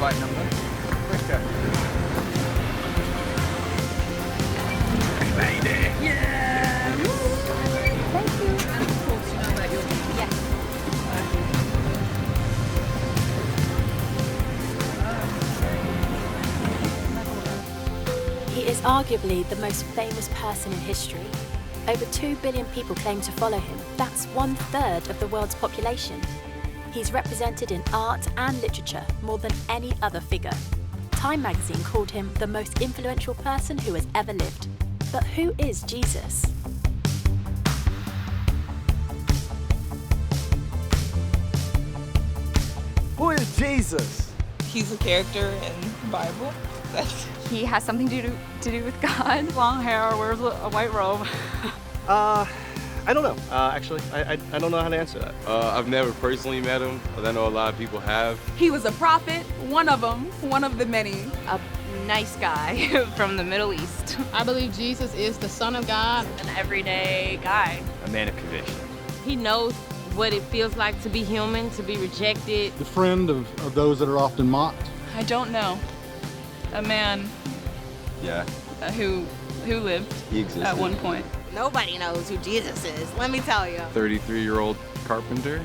right number. Quicker. We made it! Yeah! Thank you. And of course, you know that you'll be. Yes. He is arguably the most famous person in history. Over 2 billion people claim to follow him. That's 1/3 of the world's population. He's represented in art and literature more than any other figure. Time magazine called him the most influential person who has ever lived. But who is Jesus? Who is Jesus? He's a character in the Bible. He has something to do with God. Long hair, wears a white robe. I don't know. Actually, I don't know how to answer that. I've never personally met him, but I know a lot of people have. He was a prophet, one of them, one of the many. A nice guy from the Middle East. I believe Jesus is the Son of God. An everyday guy. A man of conviction. He knows what it feels like to be human, to be rejected. The friend of those that are often mocked. I don't know. A man Yeah, who lived he existed. at one point. Nobody knows who Jesus is, let me tell you. 33-year-old carpenter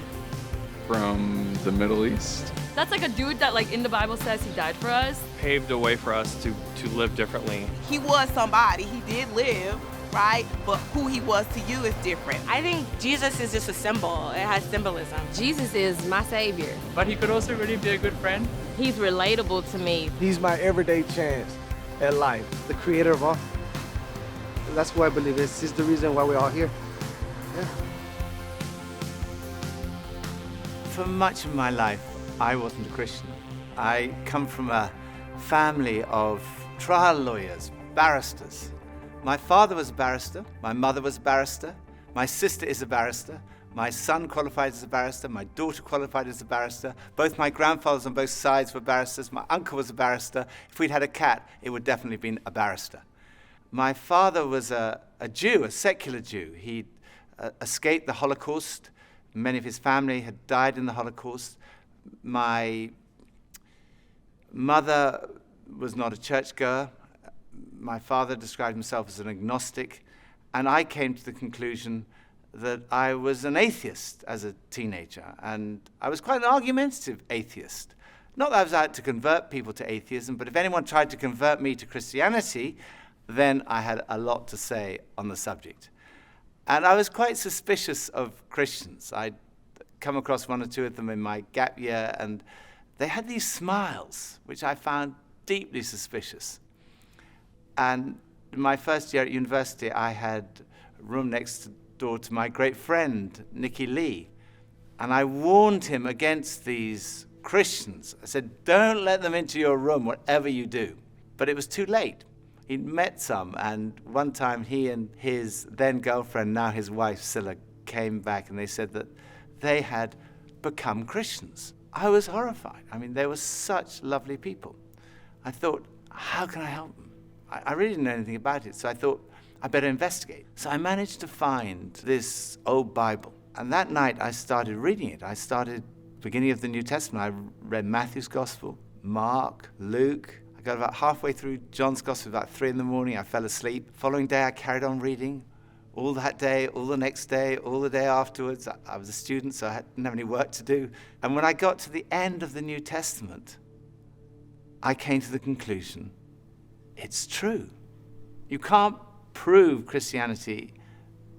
from the Middle East. That's like a dude that, like, in the Bible says he died for us. Paved a way for us to live differently. He was somebody. He did live, right? But who he was to you is different. I think Jesus is just a symbol. It has symbolism. Jesus is my savior. But he could also really be a good friend. He's relatable to me. He's my everyday chance at life. The creator of all. That's why I believe this is the reason why we're all here. Yeah. For much of my life, I wasn't a Christian. I come from a family of trial lawyers, barristers. My father was a barrister, my mother was a barrister, my sister is a barrister, my son qualified as a barrister, my daughter qualified as a barrister, both my grandfathers on both sides were barristers, my uncle was a barrister. If we'd had a cat, it would definitely have been a barrister. My father was a Jew, a secular Jew. He'd escaped the Holocaust. Many of his family had died in the Holocaust. My mother was not a churchgoer. My father described himself as an agnostic. And I came to the conclusion that I was an atheist as a teenager. And I was quite an argumentative atheist. Not that I was out to convert people to atheism, but if anyone tried to convert me to Christianity, then I had a lot to say on the subject. And I was quite suspicious of Christians. I'd come across one or two of them in my gap year, and they had these smiles, which I found deeply suspicious. And in my first year at university, I had a room next door to my great friend, Nicky Lee. And I warned him against these Christians. I said, don't let them into your room, whatever you do. But it was too late. He'd met some, and one time he and his then girlfriend, now his wife, Scylla, came back and they said that they had become Christians. I was horrified. I mean, they were such lovely people. I thought, how can I help them? I really didn't know anything about it, so I thought, I better investigate. So I managed to find this old Bible, and that night I started reading it. I started beginning of the New Testament. I read Matthew's Gospel, Mark, Luke. I got about halfway through John's Gospel, about 3 a.m. I fell asleep. Following day, I carried on reading. All that day, all the next day, all the day afterwards. I was a student, so I didn't have any work to do. And when I got to the end of the New Testament, I came to the conclusion, it's true. You can't prove Christianity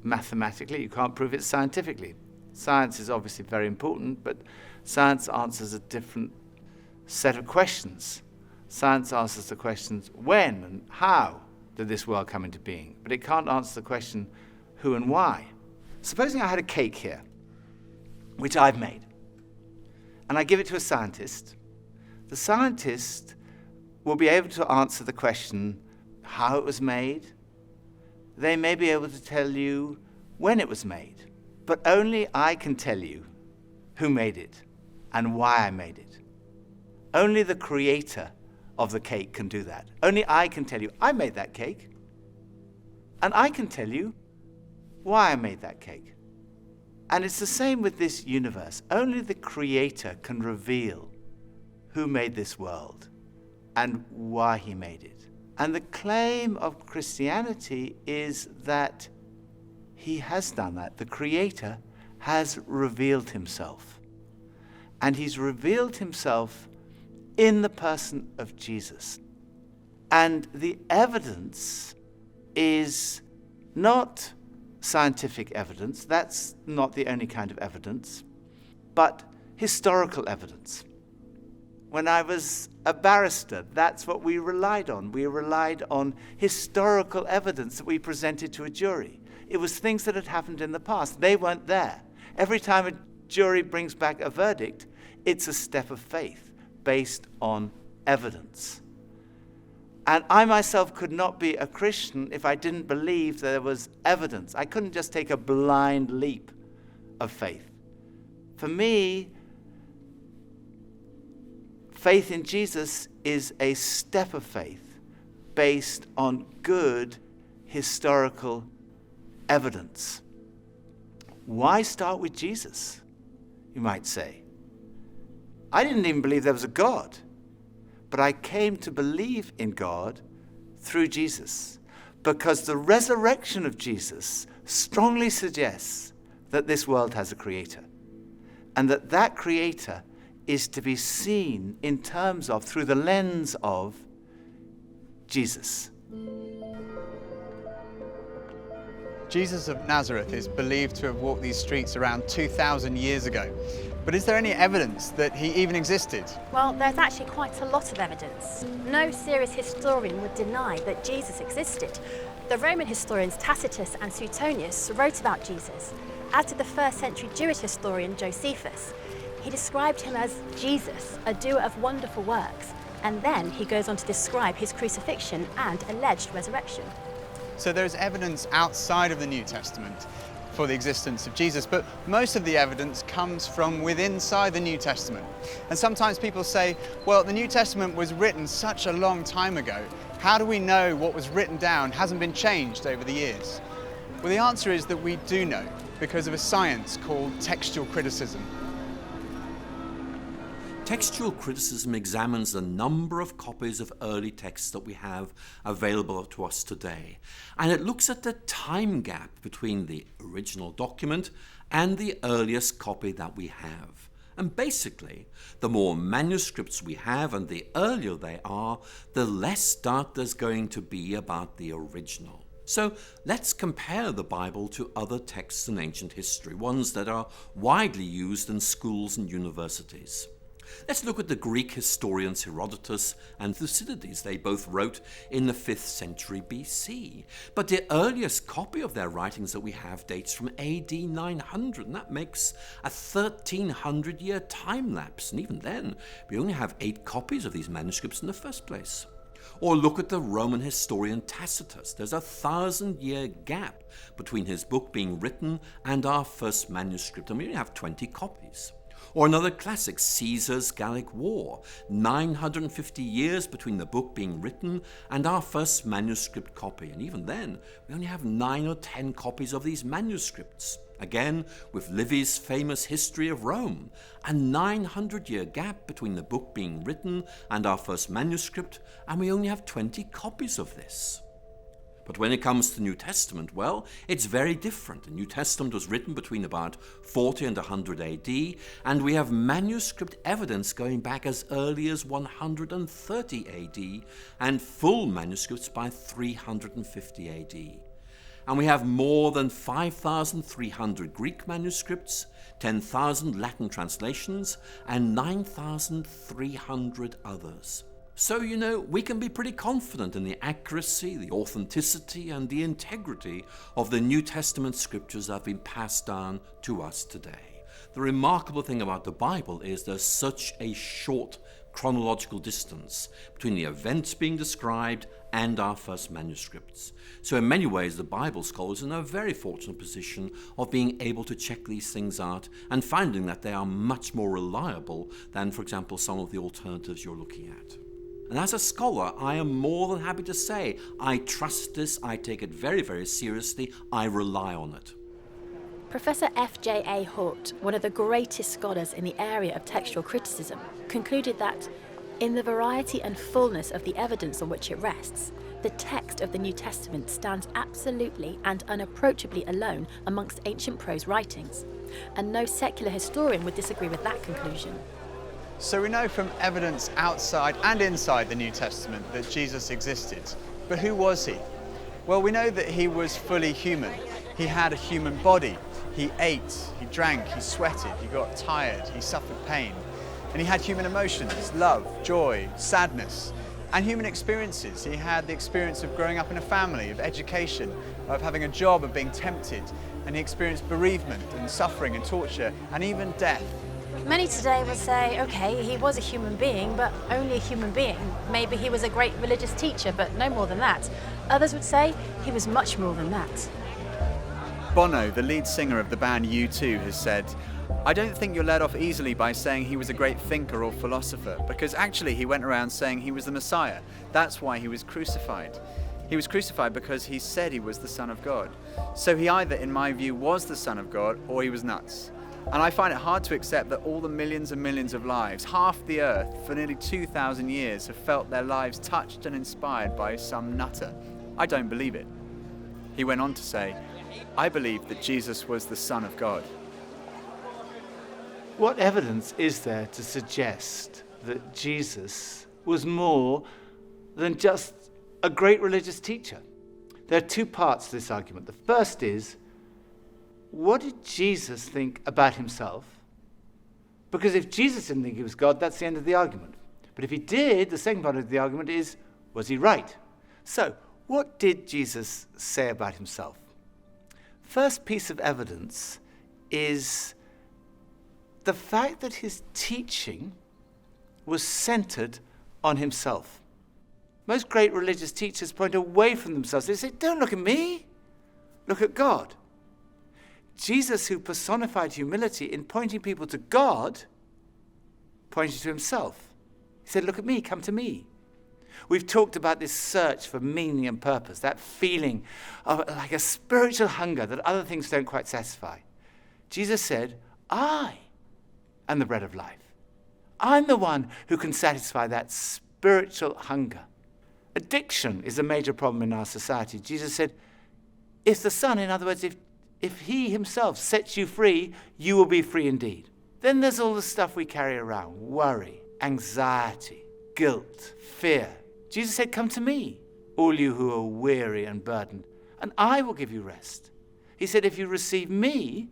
mathematically. You can't prove it scientifically. Science is obviously very important, but science answers a different set of questions. Science answers the questions, when and how did this world come into being? But it can't answer the question, who and why. Supposing I had a cake here, which I've made, and I give it to a scientist. The scientist will be able to answer the question, how it was made. They may be able to tell you when it was made, but only I can tell you who made it and why I made it. Only the creator of the cake can do that. Only I can tell you, I made that cake. And I can tell you why I made that cake. And it's the same with this universe. Only the creator can reveal who made this world and why he made it. And the claim of Christianity is that he has done that. The Creator has revealed himself. And he's revealed himself in the person of Jesus. And the evidence is not scientific evidence, that's not the only kind of evidence, but historical evidence. When I was a barrister, that's what we relied on. We relied on historical evidence that we presented to a jury. It was things that had happened in the past. They weren't there. Every time a jury brings back a verdict, it's a step of faith based on evidence. And I myself could not be a Christian if I didn't believe there was evidence. I couldn't just take a blind leap of faith. For me, faith in Jesus is a step of faith based on good historical evidence. Why start with Jesus, you might say? I didn't even believe there was a God, but I came to believe in God through Jesus because the resurrection of Jesus strongly suggests that this world has a creator and that creator is to be seen in terms of, through the lens of, Jesus. Jesus of Nazareth is believed to have walked these streets around 2,000 years ago. But is there any evidence that he even existed? Well, there's actually quite a lot of evidence. No serious historian would deny that Jesus existed. The Roman historians Tacitus and Suetonius wrote about Jesus, as did the first century Jewish historian Josephus. He described him as Jesus, a doer of wonderful works, and then he goes on to describe his crucifixion and alleged resurrection. So there's evidence outside of the New Testament for the existence of Jesus, but most of the evidence comes from within inside the New Testament. And sometimes people say, well, the New Testament was written such a long time ago. How do we know what was written down hasn't been changed over the years? Well, the answer is that we do know, because of a science called textual criticism. Textual criticism examines the number of copies of early texts that we have available to us today, and it looks at the time gap between the original document and the earliest copy that we have. And basically, the more manuscripts we have and the earlier they are, the less doubt there's going to be about the original. So let's compare the Bible to other texts in ancient history, ones that are widely used in schools and universities. Let's look at the Greek historians Herodotus and Thucydides. They both wrote in the 5th century BC. But the earliest copy of their writings that we have dates from AD 900, and that makes a 1300-year time lapse. And even then, we only have 8 copies of these manuscripts in the first place. Or look at the Roman historian Tacitus. There's a 1,000-year gap between his book being written and our first manuscript, and we only have 20 copies. Or another classic, Caesar's Gallic War, 950 years between the book being written and our first manuscript copy. And even then, we only have 9 or 10 copies of these manuscripts. Again, with Livy's famous History of Rome, a 900-year gap between the book being written and our first manuscript, and we only have 20 copies of this. But when it comes to the New Testament, well, it's very different. The New Testament was written between about 40 and 100 AD, and we have manuscript evidence going back as early as 130 AD, and full manuscripts by 350 AD. And we have more than 5,300 Greek manuscripts, 10,000 Latin translations, and 9,300 others. So, we can be pretty confident in the accuracy, the authenticity, and the integrity of the New Testament scriptures that have been passed down to us today. The remarkable thing about the Bible is there's such a short chronological distance between the events being described and our first manuscripts. So in many ways, the Bible scholars are in a very fortunate position of being able to check these things out and finding that they are much more reliable than, for example, some of the alternatives you're looking at. And as a scholar, I am more than happy to say, I trust this, I take it very, very seriously, I rely on it. Professor F.J.A. Hort, one of the greatest scholars in the area of textual criticism, concluded that, in the variety and fullness of the evidence on which it rests, the text of the New Testament stands absolutely and unapproachably alone amongst ancient prose writings, and no secular historian would disagree with that conclusion. So we know from evidence outside and inside the New Testament that Jesus existed. But who was he? Well, we know that he was fully human. He had a human body. He ate, he drank, he sweated, he got tired, he suffered pain. And he had human emotions, love, joy, sadness, and human experiences. He had the experience of growing up in a family, of education, of having a job, of being tempted. And he experienced bereavement and suffering and torture and even death. Many today would say, okay, he was a human being, but only a human being. Maybe he was a great religious teacher, but no more than that. Others would say he was much more than that. Bono, the lead singer of the band U2, has said, "I don't think you're led off easily by saying he was a great thinker or philosopher, because actually he went around saying he was the Messiah. That's why he was crucified. He was crucified because he said he was the Son of God. So he either, in my view, was the Son of God or he was nuts. And I find it hard to accept that all the millions and millions of lives, half the earth, for nearly 2,000 years, have felt their lives touched and inspired by some nutter. I don't believe it." He went on to say, "I believe that Jesus was the Son of God." What evidence is there to suggest that Jesus was more than just a great religious teacher? There are two parts to this argument. The first is, what did Jesus think about himself? Because if Jesus didn't think he was God, that's the end of the argument. But if he did, the second part of the argument is, was he right? So, what did Jesus say about himself? First piece of evidence is the fact that his teaching was centered on himself. Most great religious teachers point away from themselves. They say, don't look at me, look at God. Jesus, who personified humility in pointing people to God, pointed to himself. He said, look at me, come to me. We've talked about this search for meaning and purpose, that feeling of like a spiritual hunger that other things don't quite satisfy. Jesus said, I am the bread of life. I'm the one who can satisfy that spiritual hunger. Addiction is a major problem in our society. Jesus said, if the Son, in other words, if he himself sets you free, you will be free indeed. Then there's all the stuff we carry around, worry, anxiety, guilt, fear. Jesus said, come to me, all you who are weary and burdened, and I will give you rest. He said, if you receive me,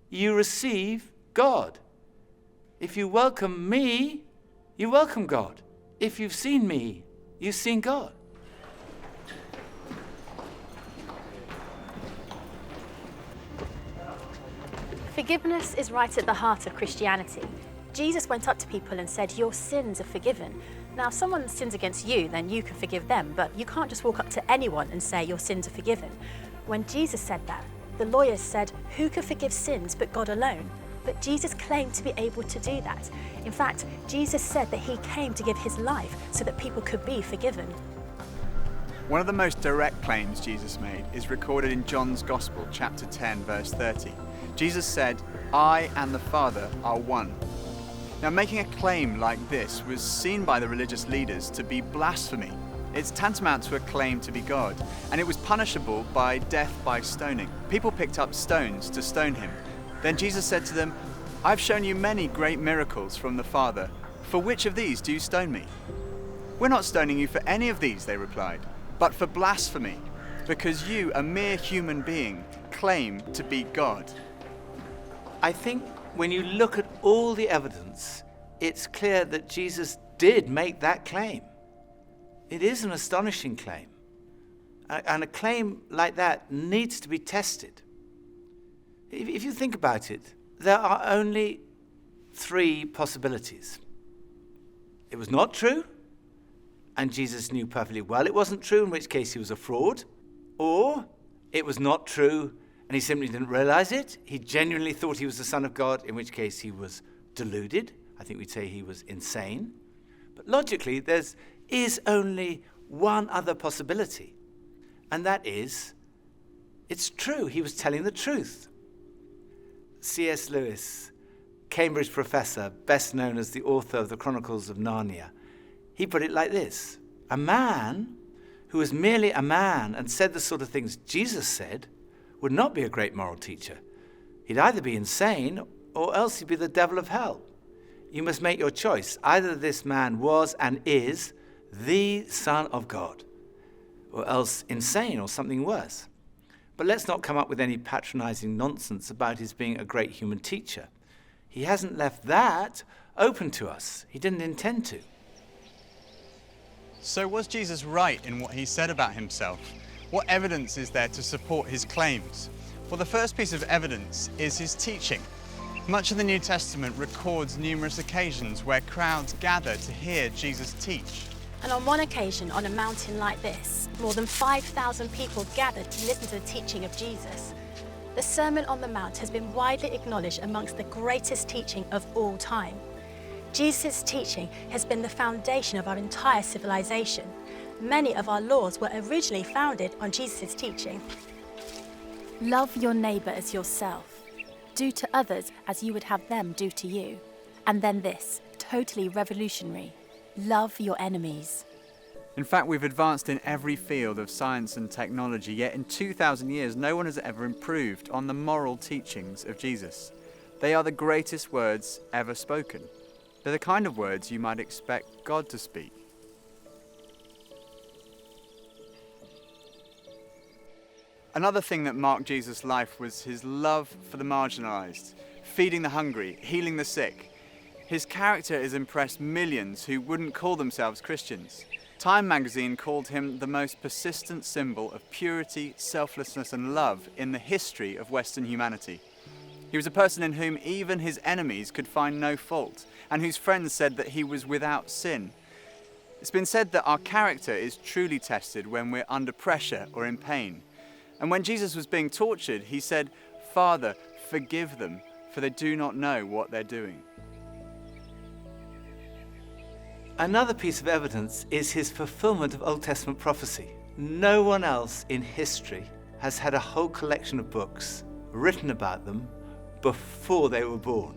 you receive God. If you welcome me, you welcome God. If you've seen me, you've seen God. Forgiveness is right at the heart of Christianity. Jesus went up to people and said, your sins are forgiven. Now, if someone sins against you, then you can forgive them, but you can't just walk up to anyone and say your sins are forgiven. When Jesus said that, the lawyers said, who can forgive sins but God alone? But Jesus claimed to be able to do that. In fact, Jesus said that he came to give his life so that people could be forgiven. One of the most direct claims Jesus made is recorded in John's Gospel, chapter 10, verse 30. Jesus said, I and the Father are one. Now, making a claim like this was seen by the religious leaders to be blasphemy. It's tantamount to a claim to be God, and it was punishable by death by stoning. People picked up stones to stone him. Then Jesus said to them, I've shown you many great miracles from the Father. For which of these do you stone me? We're not stoning you for any of these, they replied, but for blasphemy, because you, a mere human being, claim to be God. I think when you look at all the evidence, it's clear that Jesus did make that claim. It is an astonishing claim. And a claim like that needs to be tested. If you think about it, there are only three possibilities. It was not true, and Jesus knew perfectly well it wasn't true, in which case he was a fraud. Or it was not true, and he simply didn't realize it. He genuinely thought he was the Son of God, in which case he was deluded. I think we'd say he was insane. But logically, there is only one other possibility, and that is, it's true, he was telling the truth. C.S. Lewis, Cambridge professor, best known as the author of the Chronicles of Narnia, he put it like this: a man who was merely a man and said the sort of things Jesus said would not be a great moral teacher. He'd either be insane or else he'd be the devil of hell. You must make your choice. Either this man was and is the Son of God, or else insane or something worse. But let's not come up with any patronizing nonsense about his being a great human teacher. He hasn't left that open to us. He didn't intend to. So was Jesus right in what he said about himself? What evidence is there to support his claims? Well, the first piece of evidence is his teaching. Much of the New Testament records numerous occasions where crowds gather to hear Jesus teach. And on one occasion, on a mountain like this, more than 5,000 people gathered to listen to the teaching of Jesus. The Sermon on the Mount has been widely acknowledged amongst the greatest teaching of all time. Jesus' teaching has been the foundation of our entire civilization. Many of our laws were originally founded on Jesus' teaching. Love your neighbour as yourself. Do to others as you would have them do to you. And then this, totally revolutionary: love your enemies. In fact, we've advanced in every field of science and technology, yet in 2,000 years, no one has ever improved on the moral teachings of Jesus. They are the greatest words ever spoken. They're the kind of words you might expect God to speak. Another thing that marked Jesus' life was his love for the marginalized, feeding the hungry, healing the sick. His character has impressed millions who wouldn't call themselves Christians. Time magazine called him the most persistent symbol of purity, selflessness, and love in the history of Western humanity. He was a person in whom even his enemies could find no fault, and whose friends said that he was without sin. It's been said that our character is truly tested when we're under pressure or in pain. And when Jesus was being tortured, he said, "Father, forgive them, for they do not know what they're doing." Another piece of evidence is his fulfillment of Old Testament prophecy. No one else in history has had a whole collection of books written about them before they were born.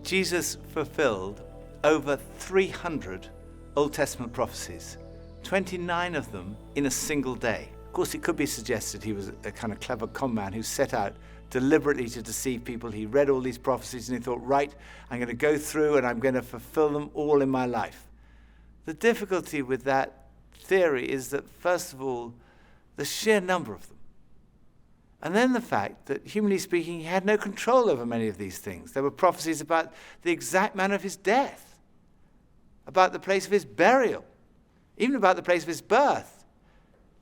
Jesus fulfilled over 300 Old Testament prophecies, 29 of them in a single day. Of course, it could be suggested he was a kind of clever con man who set out deliberately to deceive people. He read all these prophecies and he thought, right, I'm going to go through and I'm going to fulfill them all in my life. The difficulty with that theory is that, first of all, the sheer number of them. And then the fact that, humanly speaking, he had no control over many of these things. There were prophecies about the exact manner of his death, about the place of his burial, even about the place of his birth.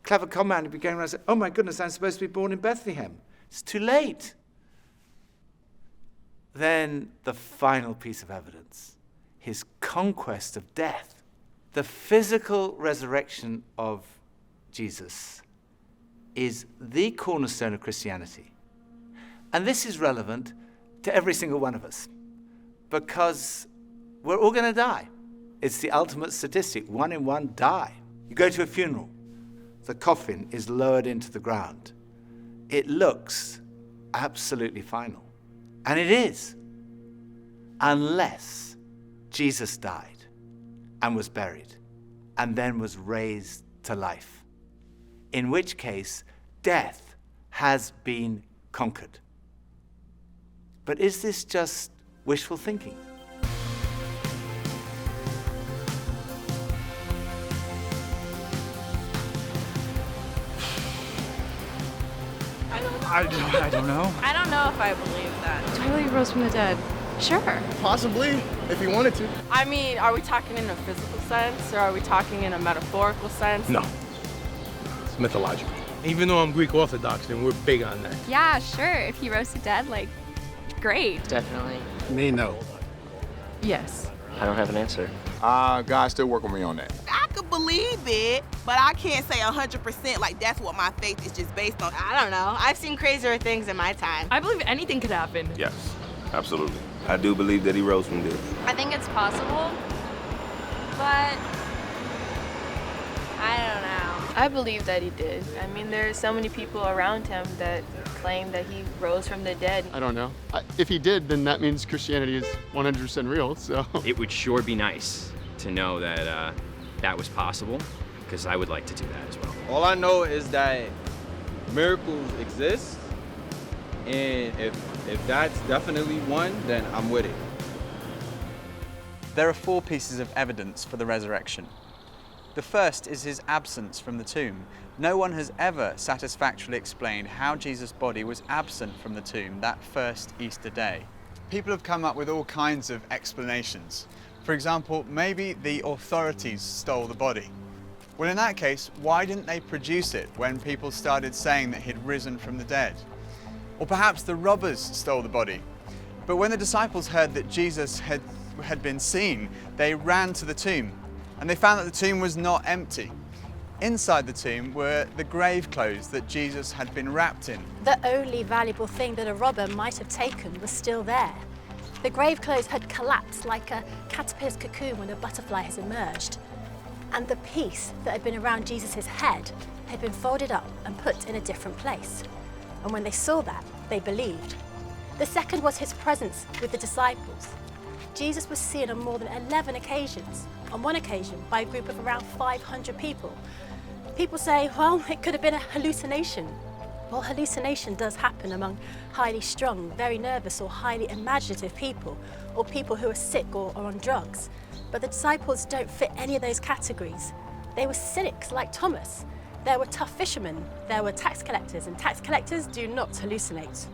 Clever con man would be going around and say, oh my goodness, I'm supposed to be born in Bethlehem. It's too late. Then the final piece of evidence, his conquest of death. The physical resurrection of Jesus is the cornerstone of Christianity. And this is relevant to every single one of us, because we're all going to die. It's the ultimate statistic. 1 in 1 die. You go to a funeral. The coffin is lowered into the ground. It looks absolutely final. And it is. Unless Jesus died and was buried and then was raised to life. In which case, death has been conquered. But is this just wishful thinking? I don't know. I don't know if I believe that. Do I believe he rose from the dead? Sure. Possibly, if you wanted to. I mean, are we talking in a physical sense or are we talking in a metaphorical sense? No. It's mythological. Even though I'm Greek Orthodox and we're big on that. Yeah, sure. If he rose to dead, great. Definitely. Me, no. Yes. I don't have an answer. God's still working with me on that. I could believe it, but I can't say 100% that's what my faith is just based on. I don't know. I've seen crazier things in my time. I believe anything could happen. Yes, absolutely. I do believe that he rose from the dead. I think it's possible, but I don't know. I believe that he did. I mean, there are so many people around him that claim that he rose from the dead. I don't know. If he did, then that means Christianity is 100% real, so. It would sure be nice to know that that was possible, because I would like to do that as well. All I know is that miracles exist, and if that's definitely one, then I'm with it. There are 4 pieces of evidence for the resurrection. The first is his absence from the tomb. No one has ever satisfactorily explained how Jesus' body was absent from the tomb that first Easter day. People have come up with all kinds of explanations. For example, maybe the authorities stole the body. Well, in that case, why didn't they produce it when people started saying that he'd risen from the dead? Or perhaps the robbers stole the body. But when the disciples heard that Jesus had been seen, they ran to the tomb, and they found that the tomb was not empty. Inside the tomb were the grave clothes that Jesus had been wrapped in. The only valuable thing that a robber might have taken was still there. The grave clothes had collapsed like a caterpillar's cocoon when a butterfly has emerged. And the piece that had been around Jesus' head had been folded up and put in a different place. And when they saw that, they believed. The second was his presence with the disciples. Jesus was seen on more than 11 occasions, on one occasion by a group of around 500 people. People say, well, it could have been a hallucination. Well, hallucination does happen among highly strung, very nervous or highly imaginative people, or people who are sick or on drugs. But the disciples don't fit any of those categories. They were cynics like Thomas. There were tough fishermen, there were tax collectors, and tax collectors do not hallucinate.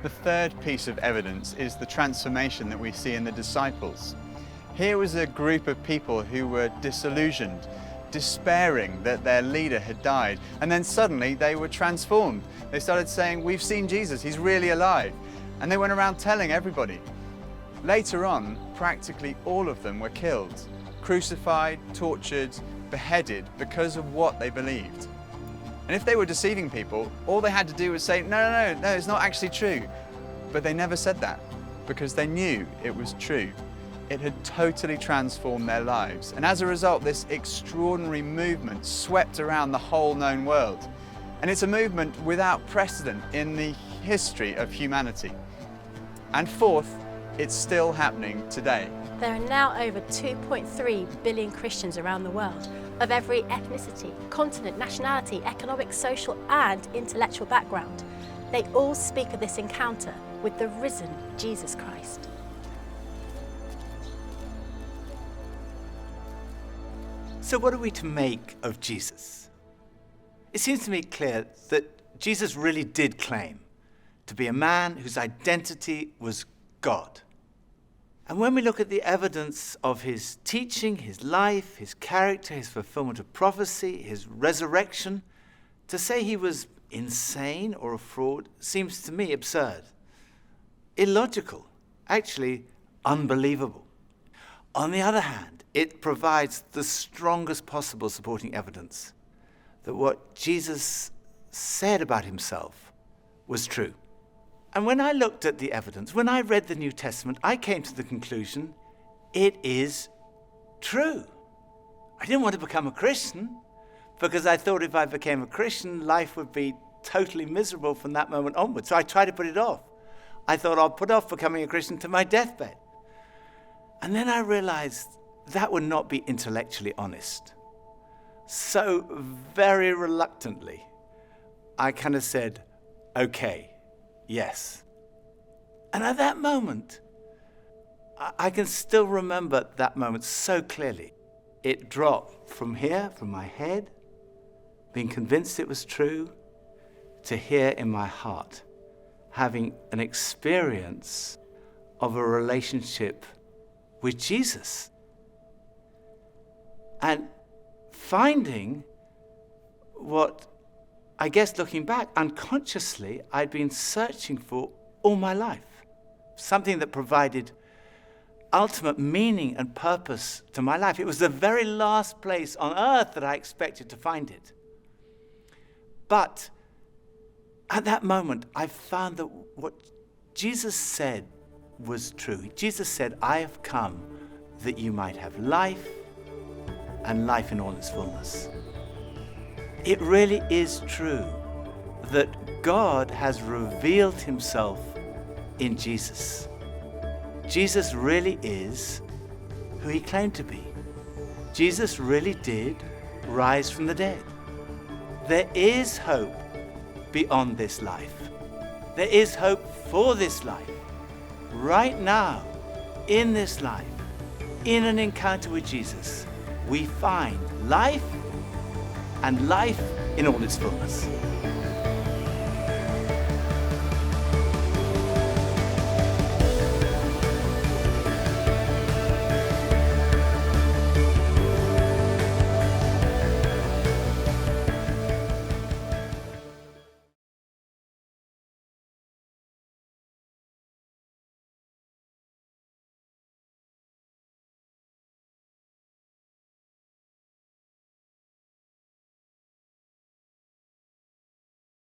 The third piece of evidence is the transformation that we see in the disciples. Here was a group of people who were disillusioned, despairing that their leader had died, and then suddenly they were transformed. They started saying, we've seen Jesus, he's really alive. And they went around telling everybody. Later on, practically all of them were killed, crucified, tortured, beheaded because of what they believed. And if they were deceiving people, all they had to do was say, no, it's not actually true. But they never said that because they knew it was true. It had totally transformed their lives. And as a result, this extraordinary movement swept around the whole known world. And it's a movement without precedent in the history of humanity. And fourth, it's still happening today. There are now over 2.3 billion Christians around the world, of every ethnicity, continent, nationality, economic, social and intellectual background. They all speak of this encounter with the risen Jesus Christ. So what are we to make of Jesus? It seems to me clear that Jesus really did claim to be a man whose identity was God. And when we look at the evidence of his teaching, his life, his character, his fulfillment of prophecy, his resurrection, to say he was insane or a fraud seems to me absurd, illogical, actually unbelievable. On the other hand, it provides the strongest possible supporting evidence that what Jesus said about himself was true. And when I looked at the evidence, when I read the New Testament, I came to the conclusion it is true. I didn't want to become a Christian because I thought if I became a Christian, life would be totally miserable from that moment onwards. So I tried to put it off. I thought I'll put off becoming a Christian to my deathbed. And then I realized that would not be intellectually honest. So very reluctantly, I kind of said, okay. Yes. And at that moment, I can still remember that moment so clearly. It dropped from here, from my head, being convinced it was true, to here in my heart, having an experience of a relationship with Jesus. And finding what, I guess looking back, unconsciously, I'd been searching for all my life. Something that provided ultimate meaning and purpose to my life. It was the very last place on earth that I expected to find it. But at that moment, I found that what Jesus said was true. Jesus said, I have come that you might have life and life in all its fullness. it really is true that God has revealed himself in Jesus. Jesus really is who he claimed to be. Jesus really did rise from the dead. There is hope beyond this life. There is hope for this life. Right now, in this life, in an encounter with Jesus, we find life and life in all its fullness.